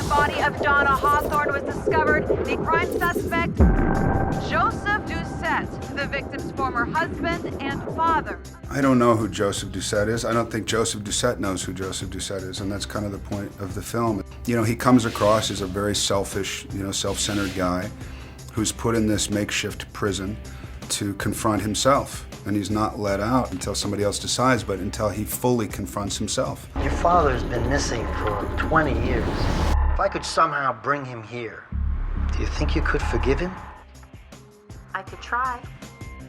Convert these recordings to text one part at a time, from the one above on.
body of Donna Hawthorne was discovered. The crime suspect, Joseph Doucette, the victim's former husband and father. I don't know who Joseph Doucette is. I don't think Joseph Doucette knows who Joseph Doucette is, and that's kind of the point of the film. You know, he comes across as a very selfish, self-centered guy who's put in this makeshift prison to confront himself. And he's not let out until somebody else decides, but until he fully confronts himself. Your father has been missing for 20 years. If I could somehow bring him here, do you think you could forgive him? I could try.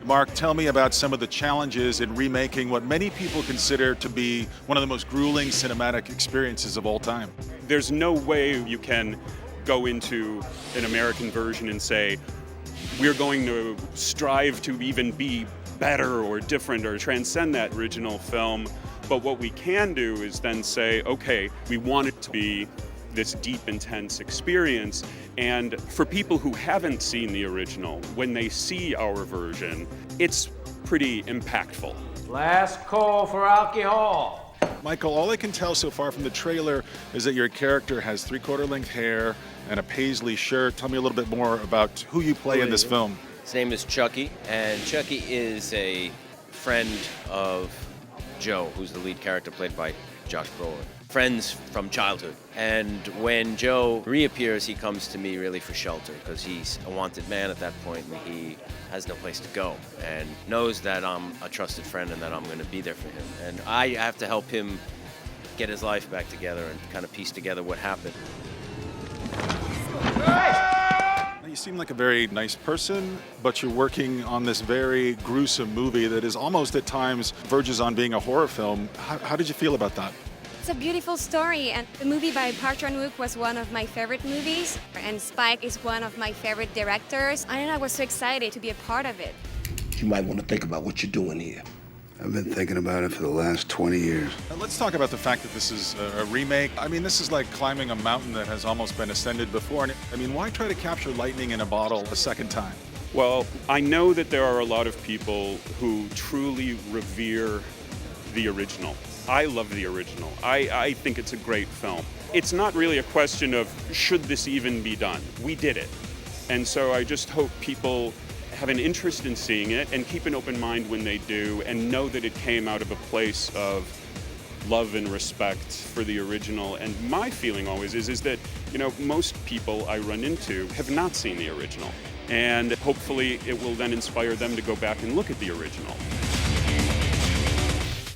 Mark, tell me about some of the challenges in remaking what many people consider to be one of the most grueling cinematic experiences of all time. There's no way you can go into an American version and say, we're going to strive to even be better or different or transcend that original film. But what we can do is then say, okay, we want it to be this deep, intense experience. And for people who haven't seen the original, when they see our version, it's pretty impactful. Last call for alcohol. Michael, all I can tell so far from the trailer is that your character has three-quarter length hair and a paisley shirt. Tell me a little bit more about who you play in this film. His name is Chucky, and Chucky is a friend of Joe, who's the lead character played by Josh Brolin. Friends from childhood. And when Joe reappears, he comes to me really for shelter because he's a wanted man at that point and he has no place to go and knows that I'm a trusted friend and that I'm going to be there for him. And I have to help him get his life back together and kind of piece together what happened. You seem like a very nice person, but you're working on this very gruesome movie that is almost at times verges on being a horror film. How did you feel about that? It's a beautiful story, and the movie by Park Chan-wook was one of my favorite movies, and Spike is one of my favorite directors. I was so excited to be a part of it. You might want to think about what you're doing here. I've been thinking about it for the last 20 years. Let's talk about the fact that this is a remake. I mean, this is like climbing a mountain that has almost been ascended before. And I mean, why try to capture lightning in a bottle a second time? Well, I know that there are a lot of people who truly revere the original. I love the original. I think it's a great film. It's not really a question of should this even be done. We did it. And so I just hope people have an interest in seeing it and keep an open mind when they do and know that it came out of a place of love and respect for the original. And my feeling always is that, most people I run into have not seen the original. And hopefully it will then inspire them to go back and look at the original.